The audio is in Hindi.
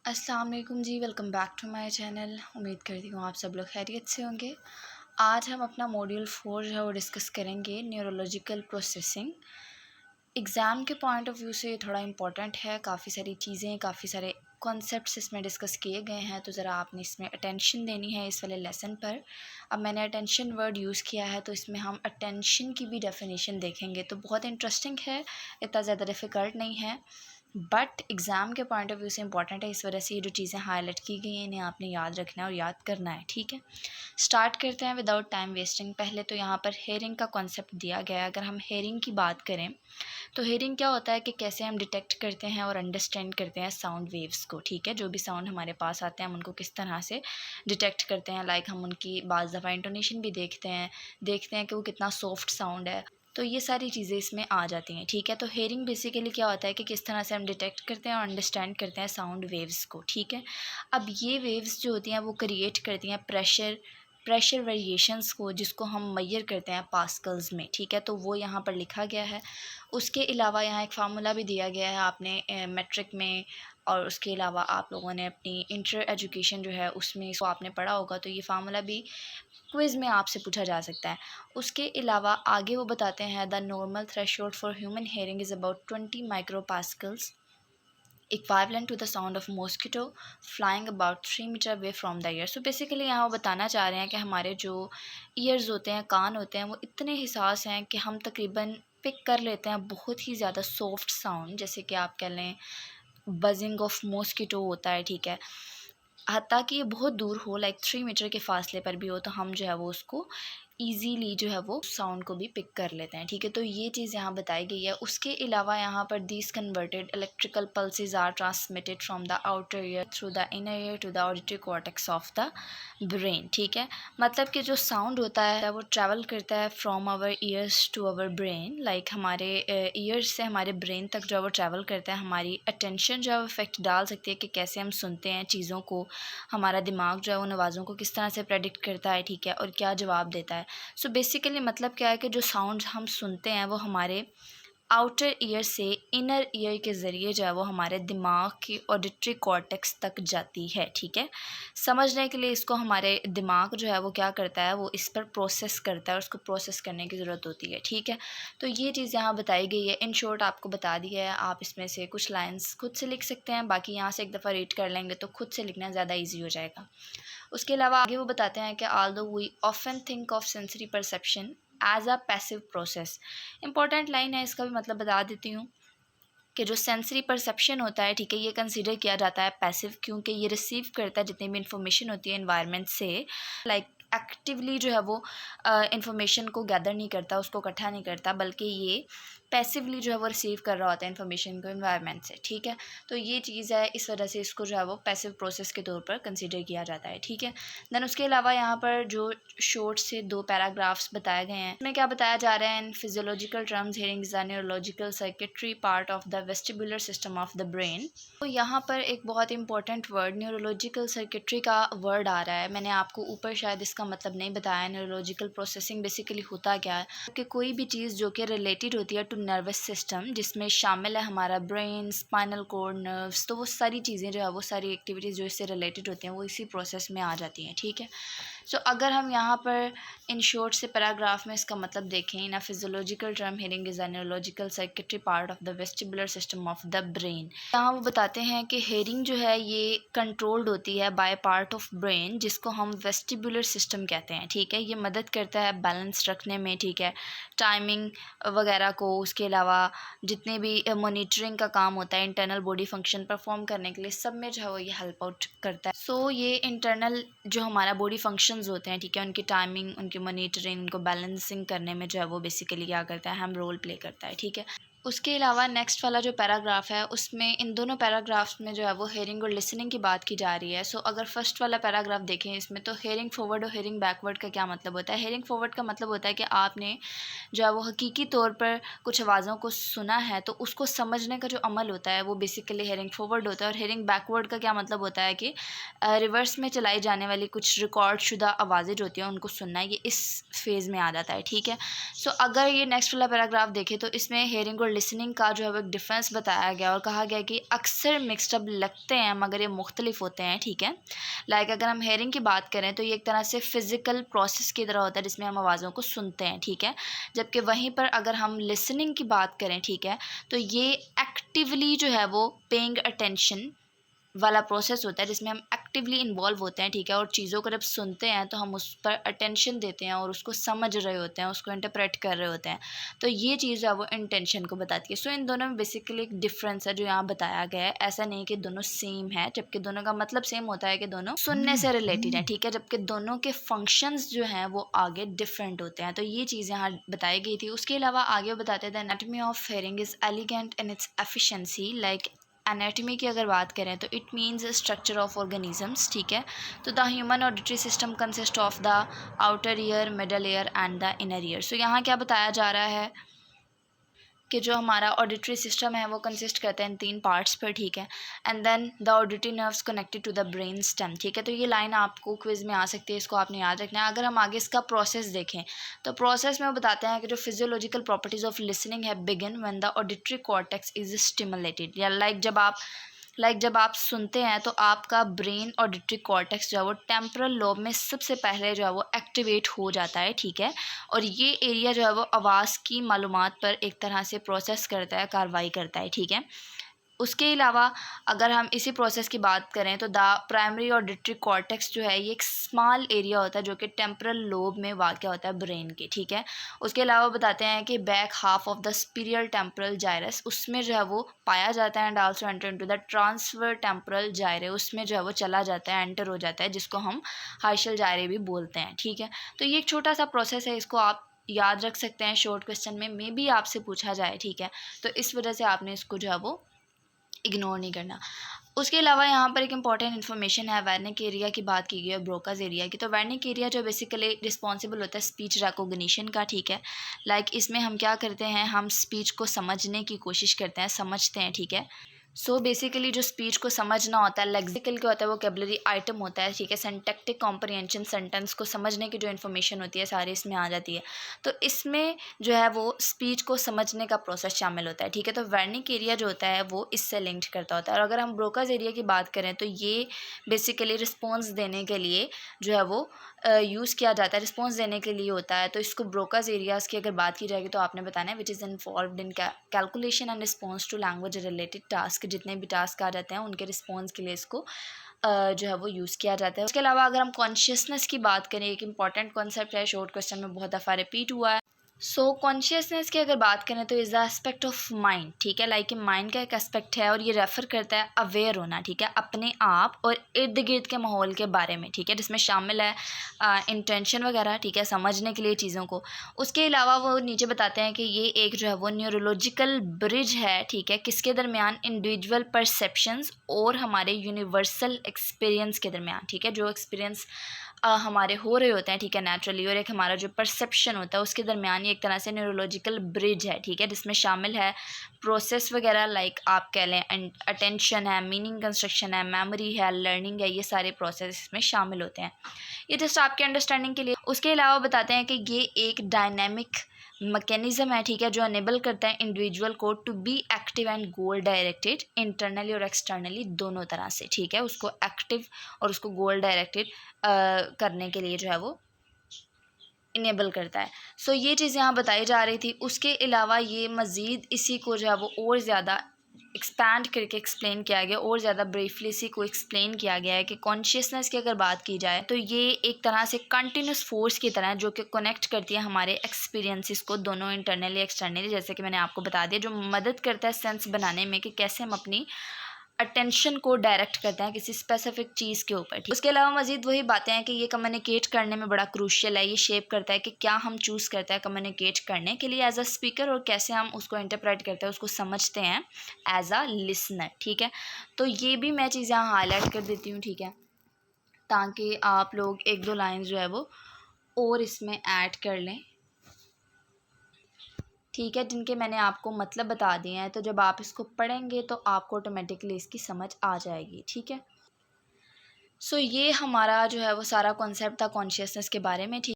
अस्सलाम वालेकुम जी, welcome back to my channel. उम्मीद करती हूँ आप सब लोग खैरियत से होंगे। आज हम अपना मॉड्यूल 4 जो है वो डिस्कस करेंगे, न्यूरोलॉजिकल प्रोसेसिंग। एग्ज़ाम के पॉइंट ऑफ व्यू से ये थोड़ा इम्पॉर्टेंट है। काफ़ी सारी चीज़ें, काफ़ी सारे कॉन्सेप्ट्स इसमें डिस्कस किए गए हैं, तो ज़रा आपने इसमें अटेंशन देनी है इस वाले लेसन पर। अब मैंने अटेंशन वर्ड यूज़ किया है, तो इसमें हम अटेंशन की भी डेफिनेशन देखेंगे, तो बहुत इंटरेस्टिंग है, इतना ज़्यादा डिफ़िकल्ट नहीं है, बट एग्ज़ाम के पॉइंट ऑफ व्यू से इंपॉर्टेंट है। इस वजह से ये जो चीज़ें हाईलाइट की गई हैं इन्हें आपने याद रखना है और याद करना है, ठीक है। स्टार्ट करते हैं विदाउट टाइम वेस्टिंग। पहले तो यहाँ पर हेयरिंग का कॉन्सेप्ट दिया गया है। अगर हम हेयरिंग की बात करें तो हेयरिंग क्या होता है कि कैसे हम डिटेक्ट करते हैं और अंडरस्टैंड करते हैं साउंड वेव्स को, ठीक है। जो भी साउंड हमारे पास आते हैं हम उनको किस तरह से डिटेक्ट करते हैं, लाइक हम उनकी बाज़ दफ़ा इंटोनेशन भी देखते हैं कि वो कितना सॉफ्ट साउंड है, तो ये सारी चीज़ें इसमें आ जाती हैं, ठीक है। तो हेयरिंग बेसिकली क्या होता है कि किस तरह से हम डिटेक्ट करते हैं और अंडरस्टैंड करते हैं साउंड वेव्स को, ठीक है। अब ये वेव्स जो होती हैं वो क्रिएट करती हैं प्रेशर वेरिएशंस को, जिसको हम मेजर करते हैं पास्कल्स में, ठीक है। तो वो यहाँ पर लिखा गया है। उसके अलावा यहाँ एक फार्मूला भी दिया गया है, आपने मैट्रिक में और उसके अलावा आप लोगों ने अपनी इंटर एजुकेशन जो है उसमें इसको आपने पढ़ा होगा, तो ये फार्मूला भी क्विज़ में आपसे पूछा जा सकता है। उसके अलावा आगे वो बताते हैं, the normal threshold for human hearing is about 20 micropascals, equivalent to the sound of mosquito flying about 3 metre away from the ear. So basically यहाँ वो बताना चाह रहे हैं कि हमारे जो ईयर्स होते हैं, कान होते हैं, वो इतने हिसास हैं कि हम तकरीबन पिक कर लेते हैं बहुत ही ज़्यादा सॉफ्ट साउंड, जैसे कि आप कह लें बजिंग ऑफ मॉस्किटो होता है, ठीक है। हत्ता कि ये बहुत दूर हो, लाइक 3 मीटर के फासले पर भी हो, तो हम जो है वो उसको ईज़िली जो है वो साउंड को भी पिक कर लेते हैं, ठीक है। तो ये चीज़ यहाँ बताई गई है। उसके अलावा यहाँ पर these converted electrical pulses are transmitted from the outer ear through the inner ear to the auditory cortex of the brain, ठीक है। मतलब कि जो साउंड होता है वो ट्रैवल करता है from our ears to our brain, like हमारे ईयर्स से हमारे ब्रेन तक जो है वो ट्रैवल करता है। हमारी अटेंशन जो है वो इफेक्ट डाल सकती है कि कैसे हम सुनते हैं चीज़ों को, हमारा दिमाग जो है वो आवाज़ों को किस तरह से प्रेडिक्ट करता है, ठीक है, और क्या जवाब देता है। सो बेसिकली मतलब क्या है कि जो साउंड्स हम सुनते हैं वो हमारे आउटर ईयर से इनर ईयर के ज़रिए जो है वो हमारे दिमाग की ऑडिटरी कॉर्टेक्स तक जाती है, ठीक है। समझने के लिए इसको हमारे दिमाग जो है वो क्या करता है, वो इस पर प्रोसेस करता है और उसको प्रोसेस करने की ज़रूरत होती है, ठीक है। तो ये चीज़ यहाँ बताई गई है, इन शॉर्ट आपको बता दी है। आप इसमें से कुछ लाइंस खुद से लिख सकते हैं, बाकी यहाँ से एक दफ़ा रीड कर लेंगे तो खुद से लिखना ज़्यादा ईजी हो जाएगा। उसके अलावा आगे वो बताते हैं कि although we often think of sensory perception as a passive process. Important line है, इसका भी मतलब बता देती हूँ कि जो सेंसरी परसेप्शन होता है, ठीक है, ये कंसीडर किया जाता है पैसिव, क्योंकि ये रिसीव करता है जितनी भी इंफॉर्मेशन होती है एनवायरनमेंट से, लाइक एक्टिवली जो है वो इंफॉर्मेशन को गैदर नहीं करता, उसको इकट्ठा नहीं करता, बल्कि ये पैसिवली जो है वो रिसीव कर रहा होता है इन्फॉर्मेशन को एनवायरनमेंट से, ठीक है। तो ये चीज़ है, इस वजह से इसको जो है वो पैसिव प्रोसेस के तौर पर कंसीडर किया जाता है, ठीक है। देन उसके अलावा यहाँ पर जो शॉर्ट से 2 पैराग्राफ्स बताए गए हैं, इसमें क्या बताया जा रहा है, इन physiological terms hearing is a neurological circuitry part of the vestibular system of the brain. तो यहाँ पर एक बहुत इंपॉर्टेंट वर्ड न्यूरोलॉजिकल सर्किटरी का वर्ड आ रहा है। मैंने आपको ऊपर शायद इसका मतलब नहीं बताया। न्यूरोलॉजिकल प्रोसेसिंग बेसिकली होता क्या है कि कोई भी चीज़ जो कि रिलेटेड होती है टू नर्वस सिस्टम, जिसमें शामिल है हमारा ब्रेन, स्पाइनल कोड, नर्व्स, तो वो सारी चीज़ें जो है वो सारी एक्टिविटीज़ जो इससे रिलेटेड होती हैं वो इसी प्रोसेस में आ जाती हैं, ठीक है। सो अगर हम यहाँ पर इन शॉर्ट से पैराग्राफ में इसका मतलब देखें, in a physiological term hearing is a neurological circuitry part of the vestibular system of the brain. यहाँ वो बताते हैं कि हेयरिंग जो है ये कंट्रोल्ड होती है बाय पार्ट ऑफ ब्रेन, जिसको हम वेस्टिबुलर सिस्टम कहते हैं, ठीक है। ये मदद करता है बैलेंस रखने में, ठीक है, टाइमिंग वगैरह को। उसके अलावा जितने भी मॉनिटरिंग का काम होता है, इंटरनल बॉडी फंक्शन परफॉर्म करने के लिए, सब में जो है वो ये हेल्प आउट करता है। सो ये इंटरनल जो हमारा बॉडी फंक्शंस होते हैं, ठीक है, उनकी टाइमिंग, उनकी मॉनिटरिंग, उनको बैलेंसिंग करने में जो है वो बेसिकली क्या करता है, हम रोल प्ले करता है, ठीक है। उसके अलावा नेक्स्ट वाला जो पैराग्राफ है उसमें इन दोनों पैराग्राफ्स में जो है वो हेयरिंग और लिसनिंग की बात की जा रही है। सो अगर फर्स्ट वाला पैराग्राफ देखें इसमें, तो हेयरिंग फॉरवर्ड और हेयरिंग बैकवर्ड का क्या मतलब होता है। हेयरिंग फॉरवर्ड का मतलब होता है कि आपने जो है वो हकीकी तौर पर कुछ आवाज़ों को सुना है, तो उसको समझने का जो अमल होता है वो बेसिकली हेयरिंग फॉरवर्ड होता है। और हेयरिंग बैकवर्ड का क्या मतलब होता है कि रिवर्स में चलाई जाने वाली कुछ रिकॉर्ड शुदा आवाज़ें जो होती हैं उनको सुनना, ये इस फेज़ में आ जाता है, ठीक है। सो अगर ये नेक्स्ट वाला पैराग्राफ देखें तो इसमें हेयरिंग और लिसनिंग का जो है वो एक डिफरेंस बताया गया और कहा गया कि अक्सर मिक्सड लगते हैं मगर ये मुख्तलिफ होते हैं, ठीक है। लाइक अगर हम हेयरिंग की बात करें तो ये एक तरह से फिज़िकल प्रोसेस की तरह होता है जिसमें हम आवाज़ों को सुनते हैं, ठीक है। जबकि वहीं पर अगर हम लिसनिंग की बात करें, ठीक है, तो ये एक्टिवली जो है वो पेइंग अटेंशन वाला प्रोसेस होता है जिसमें हम एक्टिवली इन्वॉल्व होते हैं, ठीक है। और चीज़ों को जब सुनते हैं तो हम उस पर अटेंशन देते हैं और उसको समझ रहे होते हैं, उसको इंटरप्रेट कर रहे होते हैं। तो ये चीज़ जो है वो इंटेंशन को बताती है। सो इन दोनों में बेसिकली एक डिफरेंस है जो यहाँ बताया गया है। ऐसा नहीं कि दोनों सेम है, जबकि दोनों का मतलब सेम होता है कि दोनों सुनने से रिलेटेड है, ठीक है, जबकि दोनों के फंक्शंस जो हैं वो आगे डिफरेंट होते हैं। तो ये चीज़ यहाँ बताई गई थी। उसके अलावा आगे बताते थे anatomy of hearing is elegant in its efficiency. Like anatomy की अगर बात करें तो it means structure of organisms, ठीक है। तो the human auditory system consist of the outer ear, middle ear and the inner ear. So यहाँ क्या बताया जा रहा है कि जो हमारा ऑडिटरी सिस्टम है वो कंसिस्ट करता है इन 3 पार्ट्स पर, ठीक है। And then the auditory nerves connected to the brain stem, ठीक है। तो ये लाइन आपको क्विज में आ सकती है, इसको आपने याद रखना है। अगर हम आगे इसका प्रोसेस देखें तो प्रोसेस में वो बताते हैं कि जो फिजियोलॉजिकल प्रॉपर्टीज़ ऑफ लिसनिंग है begin when the auditory cortex is stimulated. या जब आप सुनते हैं तो आपका ब्रेन ऑडिटरी कॉर्टेक्स जो है वो टेम्पोरल लोब में सबसे पहले जो है वो एक्टिवेट हो जाता है, ठीक है। और ये एरिया जो है वो आवाज़ की मालूमात पर एक तरह से प्रोसेस करता है, कार्रवाई करता है, ठीक है। उसके अलावा अगर हम इसी प्रोसेस की बात करें तो द प्राइमरी ऑडिटरी कॉर्टेक्स जो है ये एक स्मॉल एरिया होता है जो कि टेम्पोरल लोब में वाक़ होता है ब्रेन के, ठीक है। उसके अलावा बताते हैं कि back half of the superior temporal gyrus उसमें जो है वो पाया जाता है and also enter into the transfer temporal gyri, उसमें जो है वो चला जाता है, एंटर हो जाता है, जिसको हम हाइशल जायरे भी बोलते हैं, ठीक है। तो ये एक छोटा सा प्रोसेस है, इसको आप याद रख सकते हैं शॉर्ट क्वेश्चन में मे बी आपसे पूछा जाए, ठीक है। तो इस वजह से आपने इसको जो है वो इग्नोर नहीं करना। उसके अलावा यहाँ पर एक इंपॉर्टेंट इन्फॉर्मेशन है, वर्निक एरिया की बात की गई है, ब्रोकाज एरिया की। तो वर्निक एरिया जो बेसिकली रिस्पॉन्सिबल होता है स्पीच रिकॉग्निशन का, ठीक है। लाइक इसमें हम क्या करते हैं, हम स्पीच को समझने की कोशिश करते हैं, समझते हैं, ठीक है। सो बेसिकली जो स्पीच को समझना होता है लेक्सिकल क्या होता है, वोकैबुलरी आइटम होता है, ठीक है। सिंटैक्टिक कॉम्प्रिहेंशन, सेंटेंस को समझने की जो इन्फॉर्मेशन होती है सारी इसमें आ जाती है। तो इसमें जो है वो स्पीच को समझने का प्रोसेस शामिल होता है, ठीक है। तो वर्निक एरिया जो होता है वो इससे लिंक्ड करता होता है। और अगर हम ब्रोकाज एरिया की बात करें तो ये बेसिकली रिस्पॉन्स देने के लिए जो है वो यूज़ किया जाता है, रिस्पॉन्स देने के लिए होता है। तो इसको ब्रोकाज एरियाज़ की अगर बात की जाएगी तो आपने बताना है which is involved in calculation and response to language related task. जितने भी टास्क आ जाते हैं उनके रिस्पॉन्स के लिए इसको जो है वो यूज़ किया जाता है। उसके अलावा अगर हम कॉन्शियसनेस की बात करें, एक इंपॉर्टेंट कॉन्सेप्ट है, शॉर्ट क्वेश्चन में बहुत दफ़ा रिपीट हुआ है। सो कॉन्शियसनेस की अगर बात करें तो is the aspect of mind, ठीक है। लाइक माइंड का एक एस्पेक्ट है और ये रेफ़र करता है अवेयर होना, ठीक है, अपने आप और इर्द गिर्द के माहौल के बारे में, ठीक है, जिसमें शामिल है इंटेंशन वगैरह, ठीक है, समझने के लिए चीज़ों को। उसके अलावा वो नीचे बताते हैं कि ये एक जो है वो न्यूरोलॉजिकल ब्रिज है, ठीक है, किसके दरमियान, इंडिविजुअल परसेप्शंस और हमारे यूनिवर्सल एक्सपीरियंस के दरमियान, ठीक है। जो एक्सपीरियंस हमारे हो रहे होते हैं, ठीक है, नेचुरली, और एक हमारा जो परसेप्शन होता है उसके दरमियान ये एक तरह से न्यूरोलॉजिकल ब्रिज है, ठीक है, जिसमें शामिल है प्रोसेस वगैरह, लाइक आप कह लें अटेंशन है, मीनिंग कंस्ट्रक्शन है, मेमोरी है, लर्निंग है, ये सारे प्रोसेस इसमें शामिल होते हैं। ये जस्ट आपके अंडरस्टैंडिंग के लिए। उसके अलावा बताते हैं कि ये एक डायनेमिक मैकेनिज्म है, ठीक है, जो अनेबल करता है इंडिविजुअल को to be active and goal directed internally और एक्सटर्नली दोनों तरह से, ठीक है, उसको एक्टिव और उसको गोल डायरेक्टेड करने के लिए जो है वो इनेबल करता है। सो ये चीज़ यहाँ बताई जा रही थी। उसके अलावा ये मज़ीद इसी को जो है वो और ज़्यादा एक्सपैंड करके एक्सप्लेन किया गया, और ज़्यादा ब्रीफली इसी को एक्सप्लेन किया गया है कि कॉन्शियसनेस की अगर बात की जाए तो ये एक तरह से कंटिन्यूस फोर्स की तरह है जो कि कनेक्ट करती है हमारे एक्सपीरियंसेस को, दोनों इंटरनली एक्सटर्नली, जैसे कि मैंने आपको बता दिया, जो मदद करता है सेंस बनाने में कि कैसे हम अपनी अटेंशन को डायरेक्ट करते हैं किसी स्पेसिफिक चीज़ के ऊपर, ठीक। उसके अलावा मज़ीद वही बातें हैं कि ये कम्युनिकेट करने में बड़ा क्रूशियल है, ये शेप करता है कि क्या हम चूज़ करते हैं कम्युनिकेट करने के लिए एज अ स्पीकर और कैसे हम उसको इंटरप्रेट करते हैं, उसको समझते हैं एज अ लिसनर, ठीक है। तो ये भी मैं चीज़ यहाँ हाईलाइट कर देती हूँ, ठीक है, ताकि आप लोग एक दो लाइन जो है वो और इसमें ऐड कर लें, ठीक है, जिनके मैंने आपको मतलब बता दिए हैं। तो जब आप इसको पढ़ेंगे तो आपको ऑटोमेटिकली इसकी समझ आ जाएगी, ठीक है। सो ये हमारा जो है वो सारा कॉन्सेप्ट था कॉन्शियसनेस के बारे में, ठीक।